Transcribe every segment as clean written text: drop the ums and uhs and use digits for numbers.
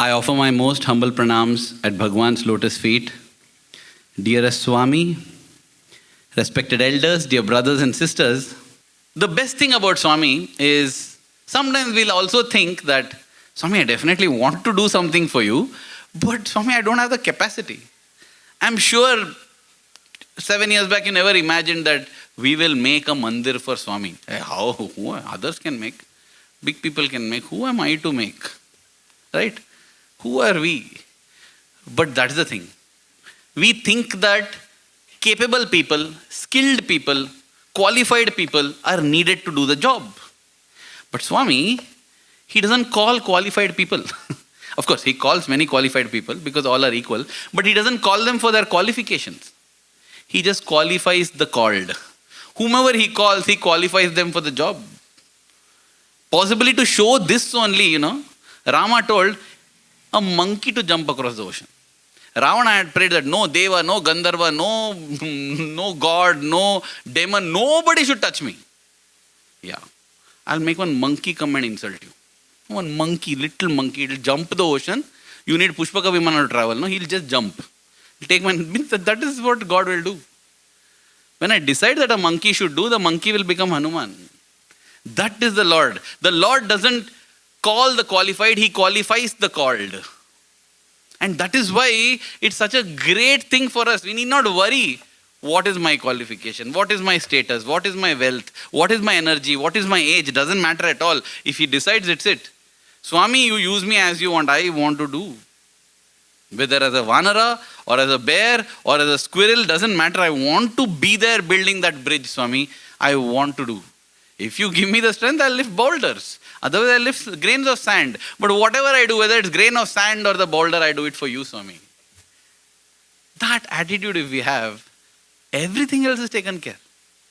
I offer my most humble pranams at Bhagwan's lotus feet. Dearest Swami, respected elders, dear brothers and sisters, the best thing about Swami is sometimes we'll also think that, Swami, I definitely want to do something for you, but Swami, I don't have the capacity. I'm sure 7 years back you never imagined that we will make a mandir for Swami. How? Who others can make? Big people can make. Who am I to make? Right? Who are we? But that's the thing. We think that capable people, skilled people, qualified people are needed to do the job. But Swami, he doesn't call qualified people. Of course, he calls many qualified people because all are equal, but he doesn't call them for their qualifications. He just qualifies the called. Whomever he calls, he qualifies them for the job. Possibly to show this only, Rama told a monkey to jump across the ocean. Ravana had prayed that no Deva, no Gandharva, no God, no demon, nobody should touch me. Yeah. I'll make one monkey come and insult you. One monkey, little monkey, it'll jump the ocean. You need Pushpaka Vimana to travel, no? He'll just jump. He'll take that is what God will do. When I decide that a monkey should do, the monkey will become Hanuman. That is the Lord. The Lord doesn't call the qualified, He qualifies the called. And that is why it's such a great thing for us. We need not worry. What is my qualification? What is my status? What is my wealth? What is my energy? What is my age? Doesn't matter at all. If He decides, it's it. Swami, you use me as you want. I want to do. Whether as a Vanara or as a bear or as a squirrel, doesn't matter. I want to be there building that bridge, Swami. I want to do. If you give me the strength, I'll lift boulders. Otherwise, I'll lift grains of sand. But whatever I do, whether it's grain of sand or the boulder, I do it for you, Swami. That attitude if we have, everything else is taken care.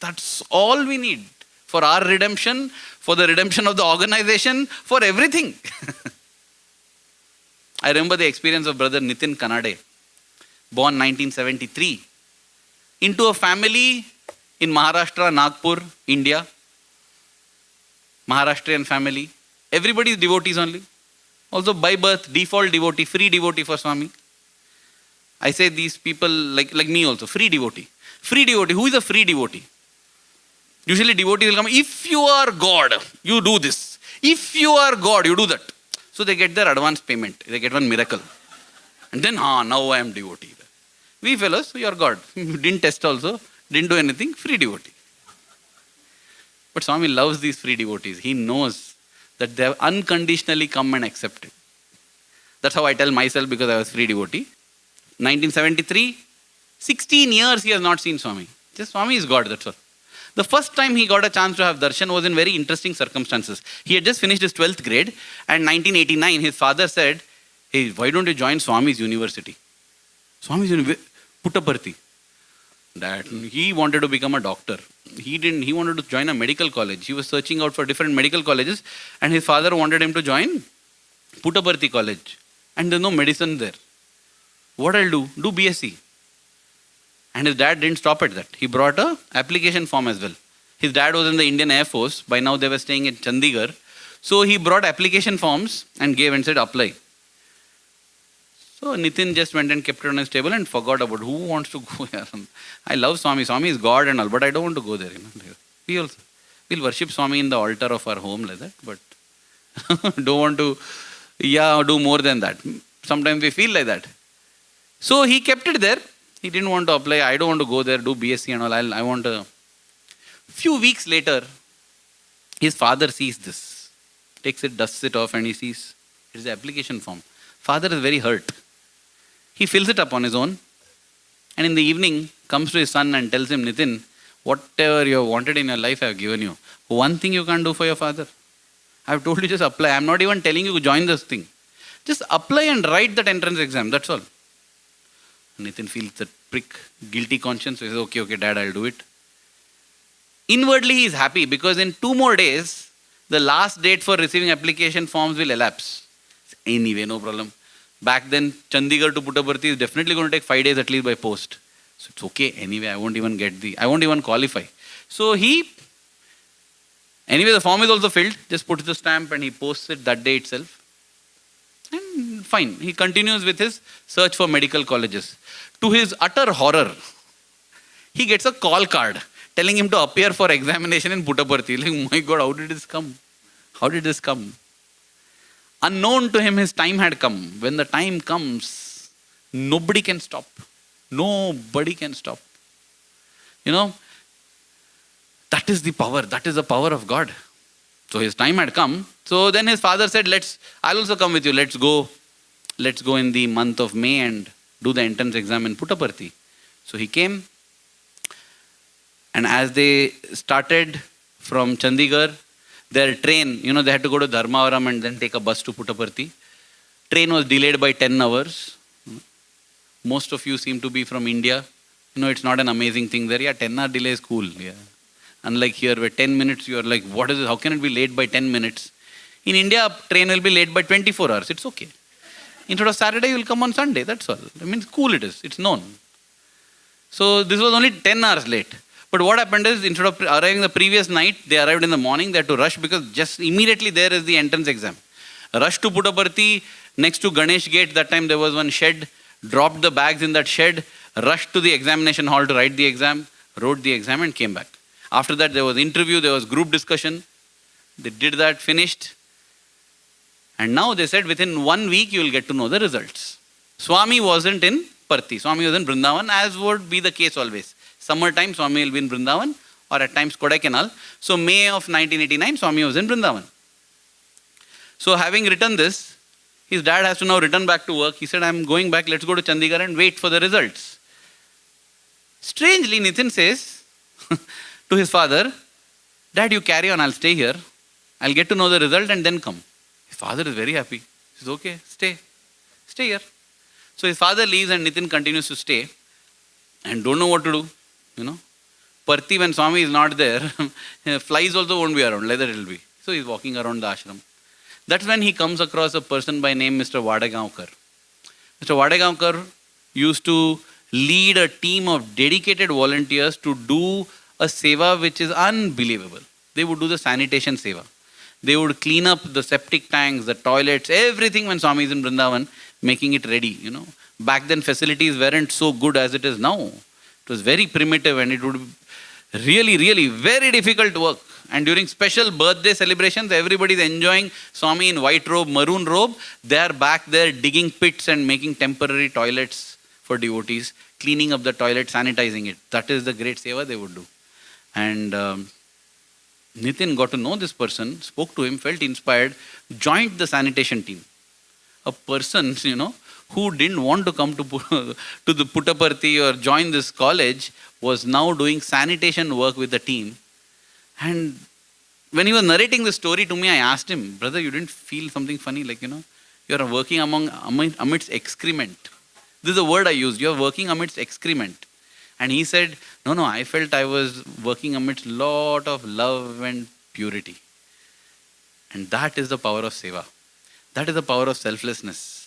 That's all we need for our redemption, for the redemption of the organization, for everything. I remember the experience of brother Nitin Kanade, born 1973, into a family in Maharashtra, Nagpur, India. Maharashtrian family. Everybody is devotees only. Also by birth, default devotee, free devotee for Swami. I say these people like me also, free devotee. Free devotee. Who is a free devotee? Usually devotee will come, if you are God, you do this. If you are God, you do that. So they get their advance payment. They get one miracle. And then, now I am devotee. We fellows, you are God. Didn't test also, didn't do anything, free devotee. But Swami loves these free devotees. He knows that they have unconditionally come and accepted. That's how I tell myself because I was free devotee. 1973, 16 years he has not seen Swami. Just Swami is God, that's all. The first time he got a chance to have darshan was in very interesting circumstances. He had just finished his 12th grade and 1989 his father said, hey, why don't you join Swami's university? Swami's university, Puttaparthi. That he wanted to become a doctor. He wanted to join a medical college. He was searching out for different medical colleges and his father wanted him to join Puttaparthi college. And there's no medicine there. What I'll do? Do BSc. And his dad didn't stop at that. He brought a application form as well. His dad was in the Indian Air Force. By now they were staying in Chandigarh. So he brought application forms and gave and said apply. So Nitin just went and kept it on his table and forgot about who wants to go here. I love Swami. Swami is God and all, but I don't want to go there. We'll worship Swami in the altar of our home like that, but don't want to, do more than that. Sometimes we feel like that. So he kept it there. He didn't want to apply. I don't want to go there, do BSc and all. I want to. Few weeks later, his father sees this. Takes it, dusts it off and he sees it is the application form. Father is very hurt. He fills it up on his own. And in the evening, comes to his son and tells him, Nitin, whatever you have wanted in your life, I have given you. One thing you can't do for your father. I have told you just apply. I am not even telling you to join this thing. Just apply and write that entrance exam. That's all. Nitin feels that prick, guilty conscience. So he says, okay, dad, I'll do it. Inwardly, he is happy because in 2 more days, the last date for receiving application forms will elapse. Anyway, no problem. Back then, Chandigarh to Puttaparthi is definitely going to take 5 days at least by post. So it's okay. Anyway, I won't even qualify. So anyway, the form is also filled. Just puts the stamp and he posts it that day itself. And fine. He continues with his search for medical colleges. To his utter horror, he gets a call card telling him to appear for examination in Puttaparthi. Like, my God, how did this come? How did this come? Unknown to him, his time had come. When the time comes, nobody can stop. Nobody can stop. You know, that is the power. That is the power of God. So his time had come. So then his father said, I'll also come with you. Let's go in the month of May and do the entrance exam in Puttaparthi. So he came. And as they started from Chandigarh, their train, they had to go to Dharmavaram and then take a bus to Puttaparthi. Train was delayed by 10 hours. Most of you seem to be from India. It's not an amazing thing there. Yeah, 10-hour delay is cool. Yeah. Unlike here where 10 minutes, you are like, what is it? How can it be late by 10 minutes? In India, train will be late by 24 hours. It's okay. Instead of Saturday, you will come on Sunday. That's all. I mean, cool it is. It's known. So this was only 10 hours late. But what happened is, instead of arriving the previous night, they arrived in the morning. They had to rush because just immediately there is the entrance exam. Rush to Puttaparthi, next to Ganesh Gate. That time there was one shed. Dropped the bags in that shed. Rushed to the examination hall to write the exam. Wrote the exam and came back. After that, there was interview. There was group discussion. They did that, finished. And now they said within 1 week you will get to know the results. Swami wasn't in Parthi. Swami was in Vrindavan, as would be the case always. Summertime, Swami will be in Vrindavan, or at times Kodaikanal. So May of 1989, Swami was in Vrindavan. So having written this, his dad has to now return back to work. He said, I'm going back, let's go to Chandigarh and wait for the results. Strangely, Nitin says to his father, Dad, you carry on, I'll stay here. I'll get to know the result and then come. His father is very happy. He says, okay, stay here. So his father leaves and Nitin continues to stay and don't know what to do. Parthi, when Swami is not there, flies also won't be around, leather it will be. So he's walking around the ashram. That's when he comes across a person by name Mr. Vadagaonkar. Mr. Vadagaonkar used to lead a team of dedicated volunteers to do a seva which is unbelievable. They would do the sanitation seva. They would clean up the septic tanks, the toilets, everything when Swami is in Vrindavan, making it ready. Back then facilities weren't so good as it is now. It was very primitive and it would be really, really very difficult work. And during special birthday celebrations, everybody is enjoying Swami in white robe, maroon robe. They are back there digging pits and making temporary toilets for devotees, cleaning up the toilet, sanitizing it. That is the great seva they would do. And Nitin got to know this person, spoke to him, felt inspired, joined the sanitation team. A person, who didn't want to come to the Puttaparthi or join this college was now doing sanitation work with the team. And when he was narrating the story to me, I asked him, brother, you didn't feel something funny? Like, you are working amidst excrement. This is the word I used. You are working amidst excrement. And he said, no, I felt I was working amidst lot of love and purity. And that is the power of seva. That is the power of selflessness.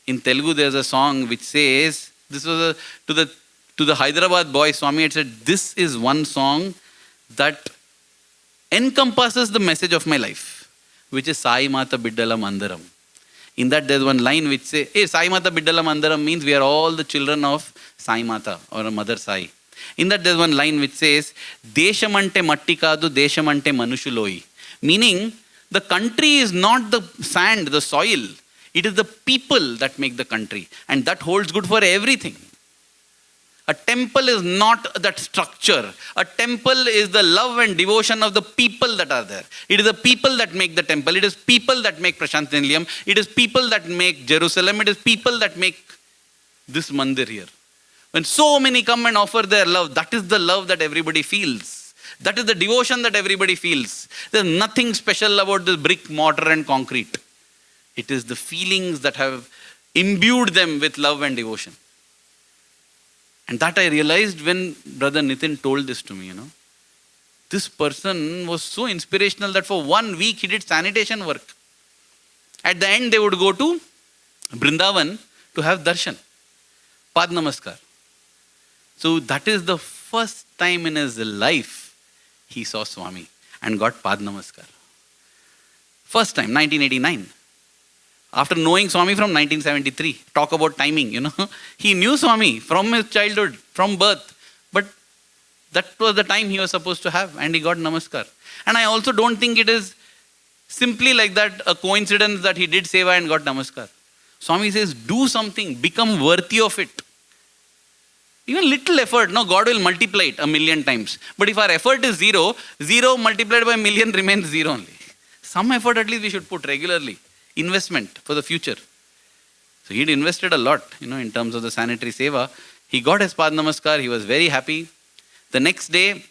In Telugu, there's a song which says, this was to the Hyderabad boys, Swami had said, this is one song that encompasses the message of my life, which is Sai Mata Biddala Mandaram. In that, there's one line which says, Sai Mata Biddala Mandaram means we are all the children of Sai Mata or a Mother Sai. In that, there's one line which says, Deshamante Matti Kadu, Deshamante Manushuloi. Meaning, the country is not the sand, the soil. It is the people that make the country. And that holds good for everything. A temple is not that structure. A temple is the love and devotion of the people that are there. It is the people that make the temple. It is people that make Prashant Nilayam. It is people that make Jerusalem. It is people that make this mandir here. When so many come and offer their love, that is the love that everybody feels. That is the devotion that everybody feels. There is nothing special about this brick, mortar and concrete. It is the feelings that have imbued them with love and devotion. And that I realized when Brother Nitin told this to me, This person was so inspirational that for 1 week he did sanitation work. At the end, they would go to Vrindavan to have darshan. Pad Namaskar. So that is the first time in his life he saw Swami and got Pad Namaskar. First time, 1989. After knowing Swami from 1973, talk about timing, He knew Swami from his childhood, from birth. But that was the time he was supposed to have, and he got namaskar. And I also don't think it is simply like that, a coincidence that he did seva and got namaskar. Swami says, do something, become worthy of it. Even little effort, no, God will multiply it 1,000,000 times. But if our effort is zero, zero multiplied by 1,000,000 remains zero only. Some effort at least we should put regularly. Investment for the future. So he'd invested a lot, in terms of the sanitary seva. He got his Pad Namaskar, he was very happy. The next day,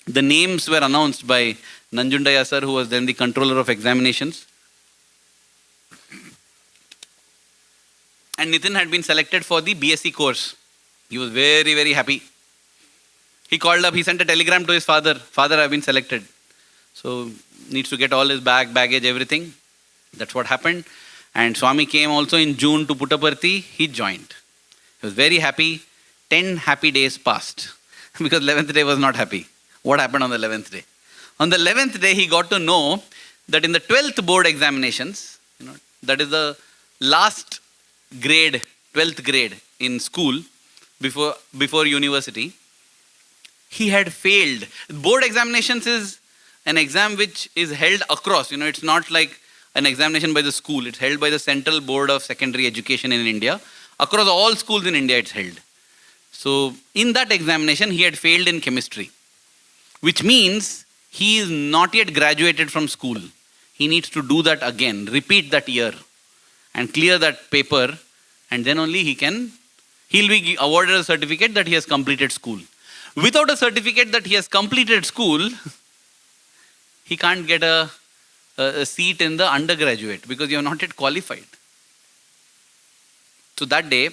the names were announced by Nanjundaya sir, who was then the controller of examinations. And Nitin had been selected for the BSc course. He was very, very happy. He called up, he sent a telegram to his father. Father, I've been selected. So, needs to get all his baggage, everything. That's what happened. And Swami came also in June to Puttaparthi. He joined. He was very happy. 10 happy days passed. Because 11th day was not happy. What happened on the 11th day? On the 11th day, he got to know that in the 12th board examinations, that is the last grade, 12th grade in school, before university, he had failed. Board examinations is an exam which is held across. It's not like an examination by the school. It's held by the Central Board of Secondary Education in India. Across all schools in India, it's held. So, in that examination, he had failed in chemistry, which means he is not yet graduated from school. He needs to do that again, repeat that year, and clear that paper, and then only he'll be awarded a certificate that he has completed school. Without a certificate that he has completed school, he can't get a seat in the undergraduate because you are not yet qualified. So that day,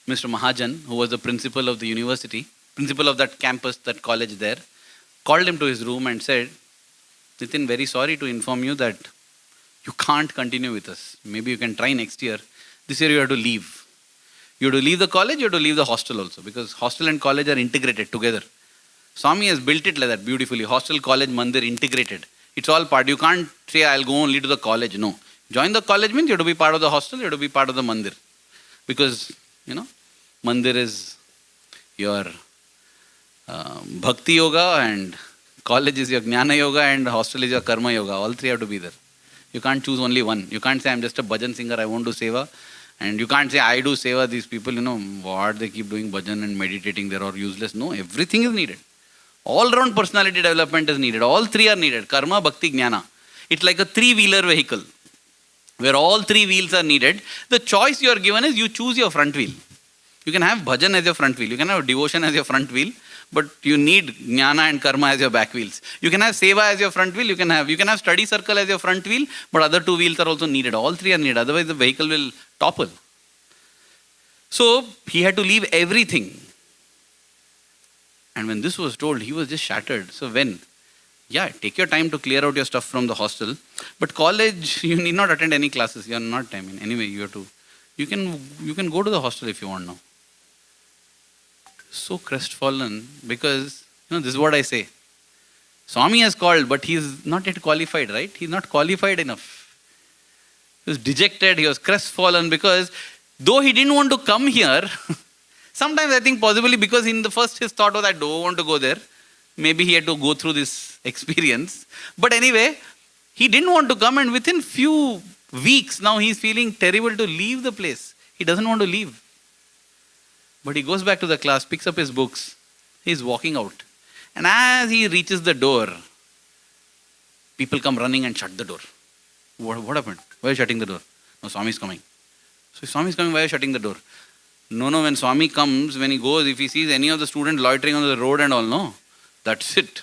Mr. Mahajan, who was the principal of the university, principal of that campus, that college there, called him to his room and said, Nitin, very sorry to inform you that you can't continue with us. Maybe you can try next year. This year you have to leave. You have to leave the college, you have to leave the hostel also, because hostel and college are integrated together. Swami has built it like that beautifully. Hostel, college, mandir integrated. It's all part. You can't say, I'll go only to the college. No. Join the college means you have to be part of the hostel, you have to be part of the mandir. Because, mandir is your bhakti yoga, and college is your jnana yoga, and hostel is your karma yoga. All three have to be there. You can't choose only one. You can't say, I'm just a bhajan singer, I won't do seva. And you can't say, I do seva. These people, what they keep doing bhajan and meditating, they're all useless. No, everything is needed. All-round personality development is needed. All three are needed. Karma, bhakti, jnana. It's like a three-wheeler vehicle, where all three wheels are needed. The choice you are given is you choose your front wheel. You can have bhajan as your front wheel. You can have devotion as your front wheel. But you need jnana and karma as your back wheels. You can have seva as your front wheel. You can have study circle as your front wheel. But other two wheels are also needed. All three are needed. Otherwise the vehicle will topple. So he had to leave everything. And when this was told, he was just shattered. So when? Yeah, take your time to clear out your stuff from the hostel. But college, you need not attend any classes. You are not, anyway, you have to. You can go to the hostel if you want now. So crestfallen, because, this is what I say. Swami has called, but he is not yet qualified, right? He is not qualified enough. He was dejected, he was crestfallen, because though he didn't want to come here, sometimes I think possibly because in the first his thought was, I don't want to go there. Maybe he had to go through this experience. But anyway, he didn't want to come, and within few weeks now he is feeling terrible to leave the place. He doesn't want to leave. But he goes back to the class, picks up his books. He is walking out. And as he reaches the door, people come running and shut the door. What happened? Why are you shutting the door? No, Swami is coming. So Swami is coming, why are you shutting the door? No, when Swami comes, when he goes, if he sees any of the students loitering on the road and all, no, that's it.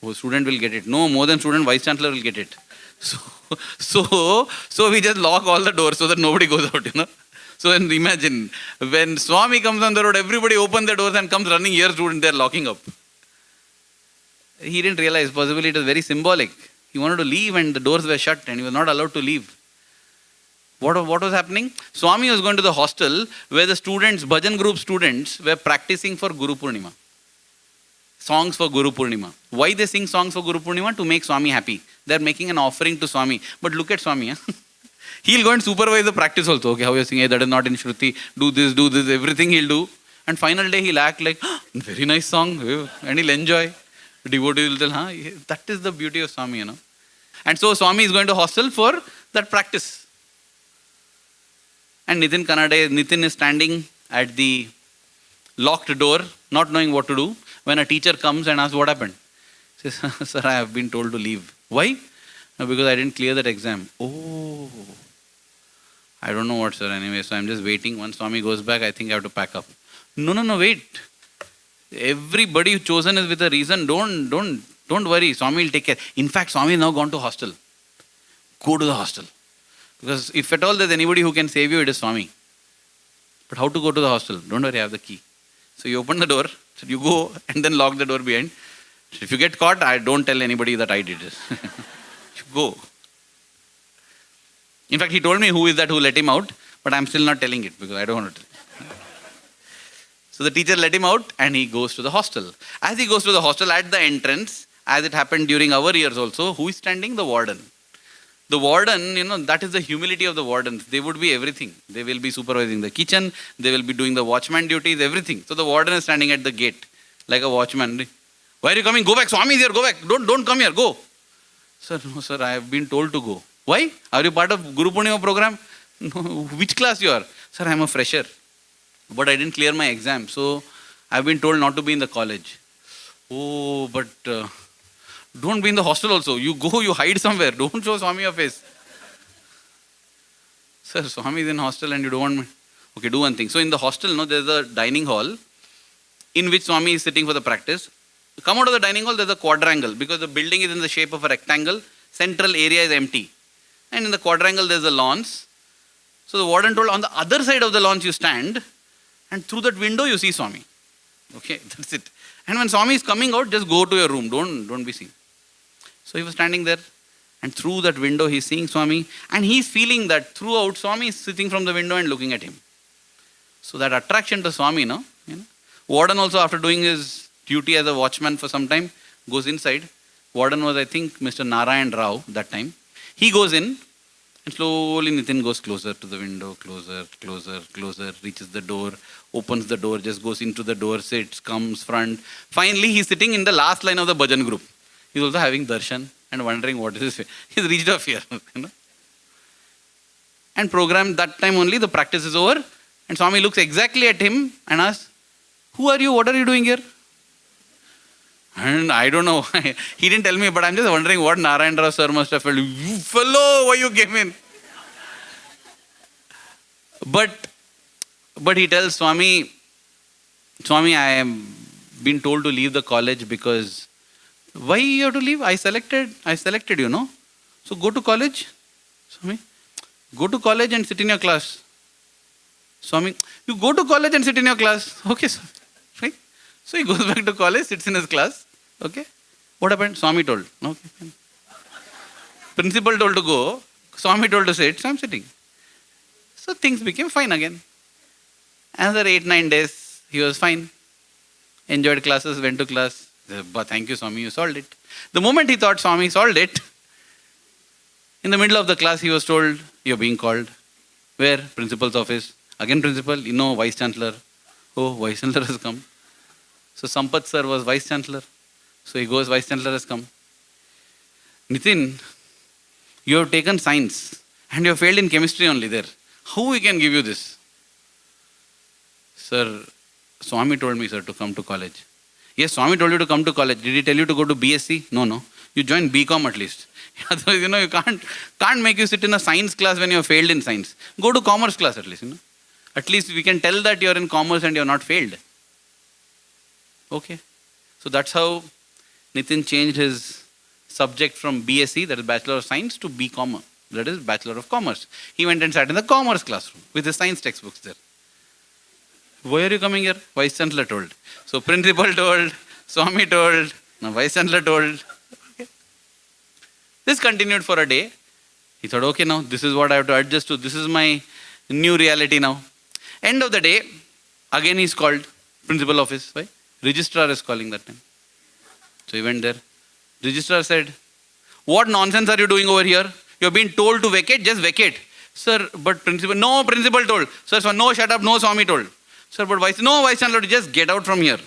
Oh, student will get it. No, more than student, Vice Chancellor will get it. So we just lock all the doors so that nobody goes out, So then imagine, when Swami comes on the road, everybody opens the doors and comes running, here student, they're locking up. He didn't realize, possibly it was very symbolic. He wanted to leave and the doors were shut and he was not allowed to leave. What was happening? Swami was going to the hostel where the students, bhajan group students, were practicing for Guru Purnima. Songs for Guru Purnima. Why they sing songs for Guru Purnima? To make Swami happy. They're making an offering to Swami. But look at Swami. He'll go and supervise the practice also. Okay, how you're singing, that is not in Shruti, do this, everything he'll do. And final day he'll act like, very nice song, and he'll enjoy. Devotee will tell, that is the beauty of Swami, And so Swami is going to hostel for that practice. And Nitin is standing at the locked door, not knowing what to do, when a teacher comes and asks what happened. He says, sir, I have been told to leave. Why? No, because I didn't clear that exam. Oh, I don't know what, sir, anyway, so I'm just waiting. Once Swami goes back, I think I have to pack up. No, wait. Everybody chosen is with a reason. Don't worry. Swami will take care. In fact, Swami has now gone to hostel. Go to the hostel. Because if at all there's anybody who can save you, it is Swami. But how to go to the hostel? Don't worry, I have the key. So you open the door, so you go and then lock the door behind. If you get caught, I don't tell anybody that I did it. You go. In fact, he told me who is that who let him out, but I'm still not telling it because I don't want to. So the teacher let him out and he goes to the hostel. As he goes to the hostel, at the entrance, as it happened during our years also, who is standing? The warden. The warden, that is the humility of the wardens. They would be everything. They will be supervising the kitchen, they will be doing the watchman duties, everything. So the warden is standing at the gate like a watchman. Why are you coming? Go back. Swami is here. Go back. Don't come here. Go. Sir, no, sir, I have been told to go. Why? Are you part of Guru Purnima program? No. Which class you are? Sir, I am a fresher. But I didn't clear my exam. So I have been told not to be in the college. Oh, but don't be in the hostel also. You go, you hide somewhere. Don't show Swami your face. Sir, Swami is in hostel and you don't want me. Okay, do one thing. So in the hostel, there's a dining hall in which Swami is sitting for the practice. Come out of the dining hall, there's a quadrangle because the building is in the shape of a rectangle. Central area is empty. And in the quadrangle, there's the lawns. So the warden told, on the other side of the lawns you stand and through that window you see Swami. Okay, that's it. And when Swami is coming out, just go to your room. Don't be seen. So he was standing there and through that window he's seeing Swami and he's feeling that throughout Swami is sitting from the window and looking at him. So that attraction to Swami, Warden also, after doing his duty as a watchman for some time, goes inside. Warden was, I think, Mr. Narayan Rao that time. He goes in and slowly Nitin goes closer to the window, closer, reaches the door, opens the door, just goes into the door, sits, comes front. Finally, he's sitting in the last line of the bhajan group. He's also having darshan and wondering what is his fear. He's reached a fear. And program that time only, the practice is over. And Swami looks exactly at him and asks, who are you? What are you doing here? And I don't know. He didn't tell me, but I'm just wondering what Narayan Rao sir must have felt. You fellow, why you came in? But he tells Swami, I am been told to leave the college because why you have to leave? I selected you, So go to college. Swami, go to college and sit in your class. Swami, you go to college and sit in your class. Okay, Swami. Right? So he goes back to college, sits in his class. Okay. What happened? Swami told. Okay, fine. Principal told to go. Swami told to sit. So I'm sitting. So things became fine again. Another 8-9 days, he was fine. Enjoyed classes, went to class. But thank you, Swami, you solved it. The moment he thought Swami solved it, in the middle of the class, he was told, you're being called. Where? Principal's office. Again principal, Vice Chancellor. Oh, Vice Chancellor has come. So Sampath sir was Vice Chancellor. So he goes, Vice Chancellor has come. Nitin, you have taken science and you have failed in chemistry only there. How we can give you this? Sir, Swami told me, sir, to come to college. Yes, Swami told you to come to college. Did he tell you to go to BSc? No. You join BCom at least. Otherwise, you can't make you sit in a science class when you have failed in science. Go to commerce class at least, At least we can tell that you are in commerce and you are not failed. Okay. So that's how Nitin changed his subject from BSc, that is Bachelor of Science, to BCom, that is Bachelor of Commerce. He went and sat in the commerce classroom with his science textbooks there. Why are you coming here? Vice Chancellor told. So Principal told, Swami told, now Vice Chancellor told. Okay. This continued for a day. He thought, okay, now this is what I have to adjust to. This is my new reality now. End of the day, again he's called, principal office. Why? Registrar is calling that time. So he went there. Registrar said, what nonsense are you doing over here? You're being told to vacate, just vacate. Sir, but principal, no, principal told. Sir, no, shut up, no, Swami told. Sir, but vice, no, vice chancellor, just get out from here.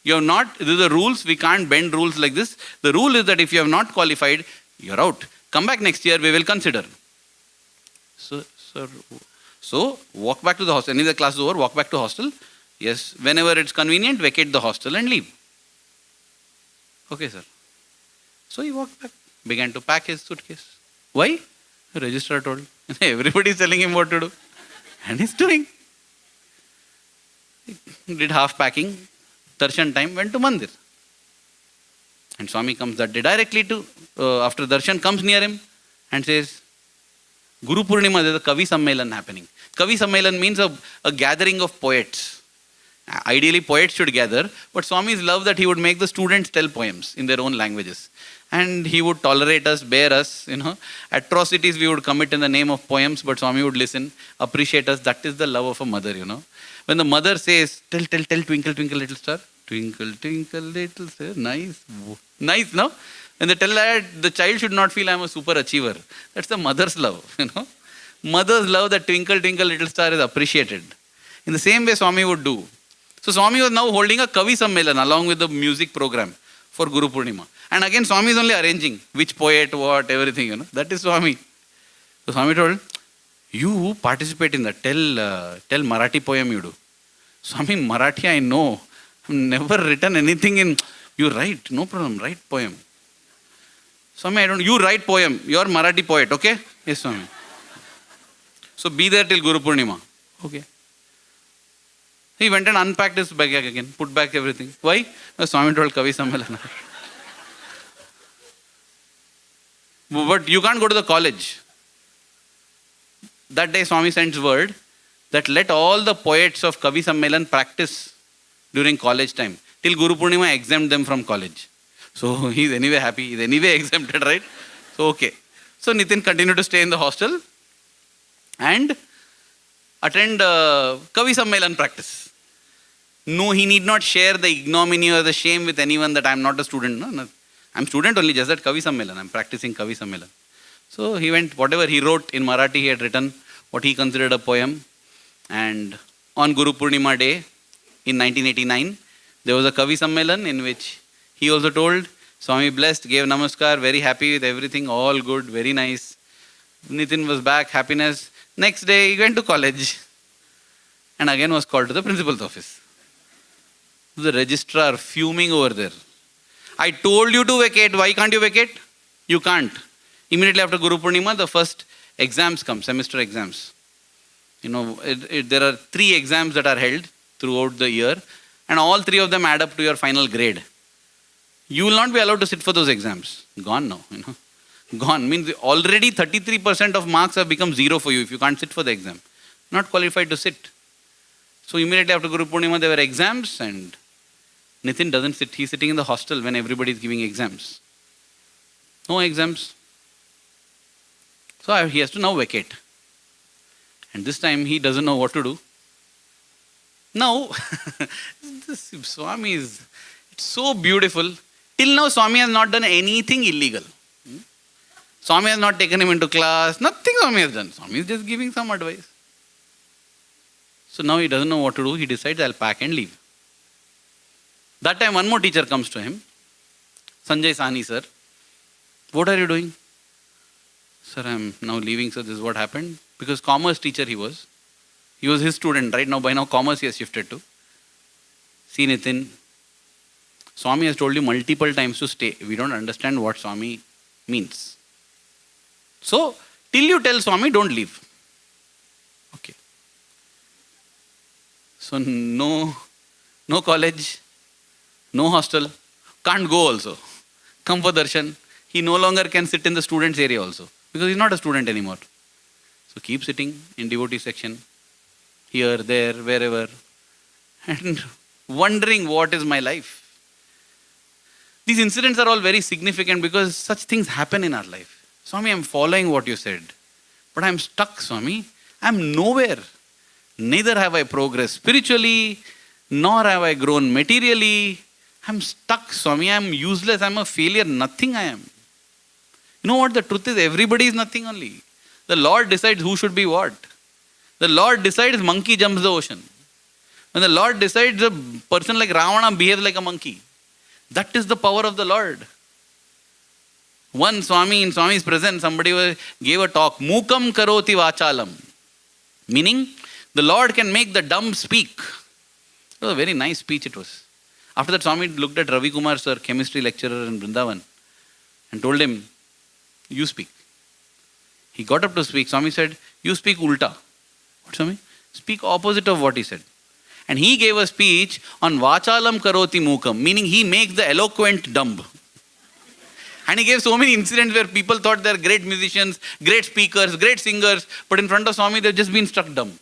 You have not, these are the rules, we can't bend rules like this. The rule is that if you have not qualified, you're out. Come back next year, we will consider. So, walk back to the hostel. Any of the class is over, walk back to hostel. Yes, whenever it's convenient, vacate the hostel and leave. Okay, sir. So he walked back, began to pack his suitcase. Why? The registrar told. Everybody is telling him what to do. And he's doing. He did half packing. Darshan time, went to Mandir. And Swami comes that day directly to, after Darshan, comes near him and says, Guru Purnima, there's a Kavi Sammelan happening. Kavi Sammelan means a gathering of poets. Ideally, poets should gather, but Swami's love that he would make the students tell poems in their own languages. And he would tolerate us, bear us, Atrocities we would commit in the name of poems, but Swami would listen, appreciate us. That is the love of a mother, When the mother says, tell, twinkle, twinkle, little star. Twinkle, twinkle, little star. Nice. Nice, no? When they tell that, the child should not feel I'm a super achiever. That's the mother's love, Mother's love, that twinkle, twinkle, little star is appreciated. In the same way, Swami would do. So Swami was now holding a Kavi Sammelan along with the music program for Guru Purnima. And again, Swami is only arranging which poet, what, everything, That is Swami. So Swami told, you participate in that. Tell Marathi poem you do. Swami, Marathi I know. I've never written anything in... You write, no problem, write poem. Swami, you write poem. You're Marathi poet, okay? Yes, Swami. So be there till Guru Purnima. Okay. He went and unpacked his bag again, put back everything. Why? Swami told Kavi Sammelana. But you can't go to the college. That day Swami sends word that let all the poets of Kavi Sammelan practice during college time. Till Guru Purnima exempt them from college. So he's anyway happy, he's anyway exempted, right? So okay. So Nitin continued to stay in the hostel and attend Kavi Sammelan practice. No, he need not share the ignominy or the shame with anyone that I'm not a student. No. I'm student only, just that Kavi Sammelan. I'm practicing Kavi Sammelan. So he went, whatever he wrote in Marathi, he had written what he considered a poem. And on Guru Purnima day in 1989, there was a Kavi Sammelan in which he also told, Swami blessed, gave namaskar, very happy with everything, all good, very nice. Nitin was back, happiness. Next day he went to college and again was called to the principal's office. The registrar fuming over there. I told you to vacate, why can't you vacate? You can't. Immediately after Guru Purnima, the first exams come, semester exams. There are 3 exams that are held throughout the year and all 3 of them add up to your final grade. You will not be allowed to sit for those exams. Gone now, Gone. Means already 33% of marks have become 0 for you if you can't sit for the exam. Not qualified to sit. So immediately after Guru Purnima, there were exams and Nitin doesn't sit. He's sitting in the hostel when everybody is giving exams. No exams. So he has to now vacate. And this time he doesn't know what to do. Now, this Swami is it's so beautiful. Till now, Swami has not done anything illegal. Swami has not taken him into class. Nothing Swami has done. Swami is just giving some advice. So now he doesn't know what to do. He decides, I'll pack and leave. That time, one more teacher comes to him. Sanjay Sani, sir. What are you doing? Sir, I'm now leaving, sir. This is what happened. Because commerce teacher he was. He was his student. Right now, by now, commerce he has shifted to. See, Nitin, Swami has told you multiple times to stay. We don't understand what Swami means. So, till you tell Swami, don't leave. Okay. So, no college, no hostel, can't go also. Come for darshan. He no longer can sit in the students' area also. Because he's not a student anymore. So, keep sitting in devotee section. Here, there, wherever. And wondering what is my life. These incidents are all very significant because such things happen in our life. Swami, I'm following what you said. But I'm stuck, Swami. I'm nowhere. Neither have I progressed spiritually, nor have I grown materially. I'm stuck, Swami. I'm useless. I'm a failure. Nothing I am. You know what the truth is? Everybody is nothing only. The Lord decides who should be what. The Lord decides monkey jumps the ocean. When the Lord decides a person like Ravana behaves like a monkey. That is the power of the Lord. One Swami, in Swami's presence, somebody gave a talk, Mukam karoti vachalam. Meaning, the Lord can make the dumb speak. It was a very nice speech it was. After that, Swami looked at Ravi Kumar sir, chemistry lecturer in Vrindavan, and told him, you speak. He got up to speak. Swami said, you speak ulta. What, Swami? Speak opposite of what he said. And he gave a speech on vachalam karoti mukam, meaning he makes the eloquent dumb. And he gave so many incidents where people thought they're great musicians, great speakers, great singers, but in front of Swami they've just been struck dumb.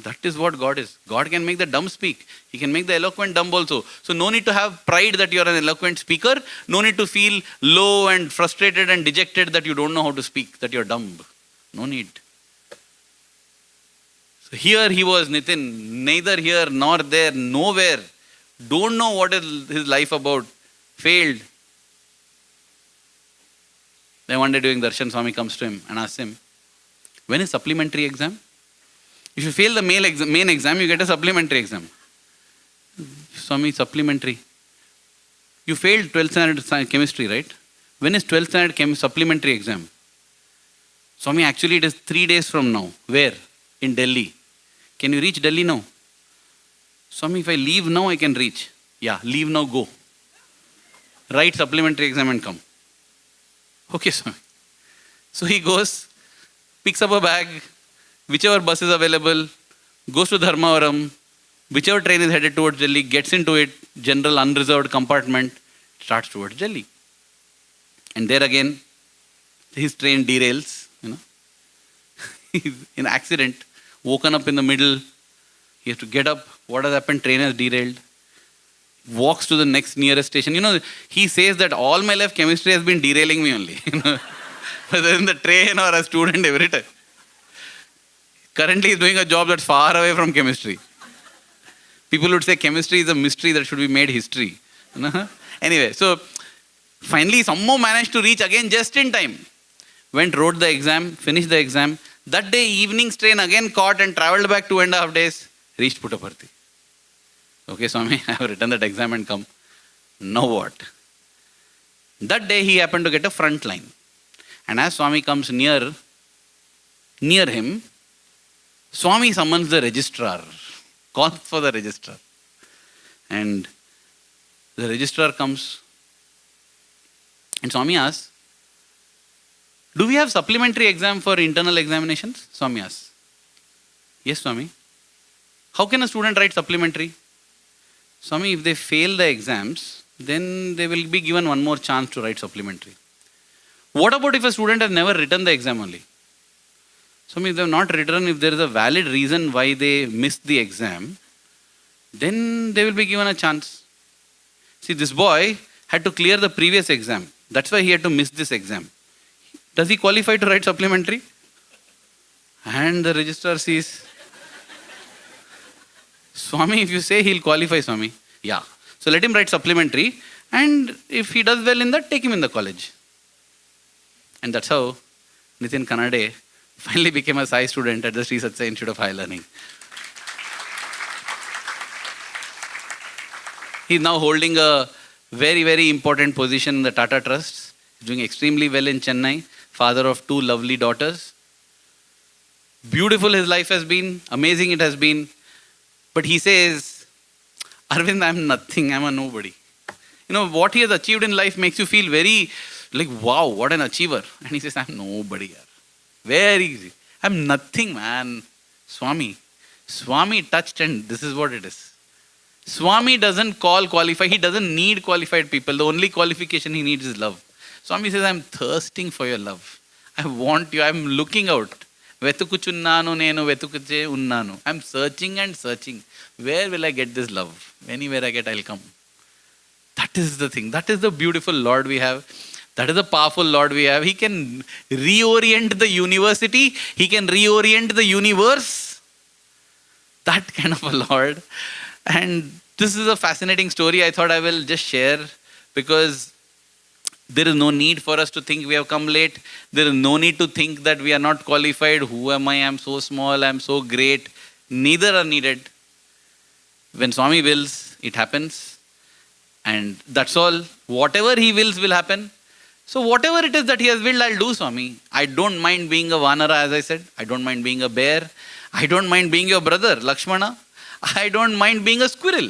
That is what God is. God can make the dumb speak. He can make the eloquent dumb also. So no need to have pride that you're an eloquent speaker. No need to feel low and frustrated and dejected that you don't know how to speak, that you're dumb. No need. So here he was, Nitin, neither here nor there, nowhere. Don't know what is his life about. Failed. Then one day doing darshan, Swami comes to him and asks him, when is supplementary exam? If you fail the main exam, you get a supplementary exam. Swami, supplementary. You failed 12th standard chemistry, right? When is 12th standard supplementary exam? Swami, actually it is 3 days from now. Where? In Delhi. Can you reach Delhi now? Swami, if I leave now, I can reach. Yeah, leave now, go. Write supplementary exam and come. Okay, Swami. So he goes, picks up a bag, whichever bus is available, goes to Dharmavaram, whichever train is headed towards Delhi, gets into it, general unreserved compartment, starts towards Delhi. And there again, his train derails, He's in an accident, woken up in the middle, he has to get up, what has happened, train has derailed. Walks to the next nearest station. He says that all my life chemistry has been derailing me only. Whether in the train or a student every time. Currently he's doing a job that's far away from chemistry. People would say chemistry is a mystery that should be made history. Anyway, so finally somehow managed to reach again just in time. Went, wrote the exam, finished the exam. That day evening's train again caught and travelled back 2.5 days. Reached Puttaparthi. Okay, Swami, I have written that exam and come. Now what? That day he happened to get a front line. And as Swami comes near him, Swami summons the registrar, calls for the registrar. And the registrar comes and Swami asks, do we have supplementary exam for internal examinations? Swami asks. Yes, Swami. How can a student write supplementary? Swami, if they fail the exams, then they will be given one more chance to write supplementary. What about if a student has never written the exam only? Swami, if they have not written, if there is a valid reason why they missed the exam, then they will be given a chance. See, this boy had to clear the previous exam. That's why he had to miss this exam. Does he qualify to write supplementary? And the registrar sees, Swami, if you say he'll qualify, Swami. Yeah. So let him write supplementary, and if he does well in that, take him in the college. And that's how Nitin Kanade finally became a Sai student at the Sri Satsangh Institute of Higher Learning. He's now holding a very, very important position in the Tata Trusts. He's doing extremely well in Chennai, father of 2 lovely daughters. Beautiful his life has been, amazing it has been. But he says, Arvind, I'm nothing, I'm a nobody. What he has achieved in life makes you feel very like, wow, what an achiever. And he says, I'm nobody. Very easy. I'm nothing, man. Swami touched and this is what it is. Swami doesn't qualify. He doesn't need qualified people. The only qualification he needs is love. Swami says, I'm thirsting for your love. I want you. I'm looking out. Vetukuchunnanu nenu vetukuche unnanu. I'm searching and searching. Where will I get this love? Anywhere I get, I'll come. That is the thing. That is the beautiful Lord we have. That is the powerful Lord we have. He can reorient the university. He can reorient the universe. That kind of a Lord. And this is a fascinating story I thought I will just share, because There is no need for us to think we have come late. There is no need to think that we are not qualified. Who am I? I am so small. I am so great. Neither are needed. When Swami wills, it happens. And that's all. Whatever he wills will happen. So whatever it is that he has willed, I'll do, Swami. I don't mind being a Vanara, as I said. I don't mind being a bear. I don't mind being your brother, Lakshmana. I don't mind being a squirrel.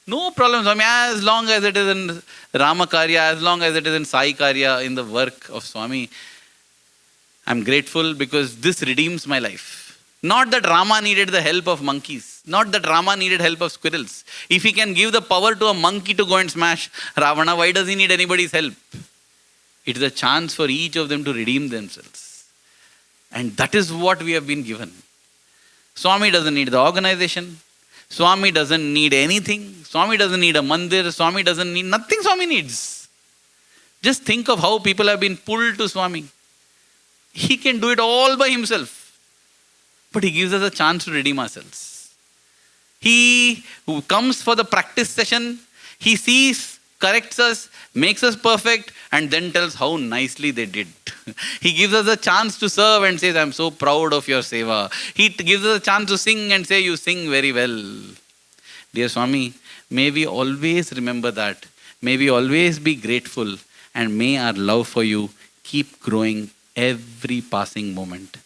No problem, Swami. As long as it is in Rama Karya, as long as it is in Sai Karya, in the work of Swami, I'm grateful because this redeems my life. Not that Rama needed the help of monkeys. Not that Rama needed help of squirrels. If he can give the power to a monkey to go and smash Ravana, why does he need anybody's help? It is a chance for each of them to redeem themselves. And that is what we have been given. Swami doesn't need the organization. Swami doesn't need anything. Swami doesn't need a mandir. Swami doesn't need nothing. Swami needs. Just think of how people have been pulled to Swami. He can do it all by himself. But he gives us a chance to redeem ourselves. He who comes for the practice session, he sees, corrects us, makes us perfect, and then tells how nicely they did. He gives us a chance to serve and says, I'm so proud of your seva. He gives us a chance to sing and say, you sing very well. Dear Swami, may we always remember that. May we always be grateful, and may our love for you keep growing every passing moment.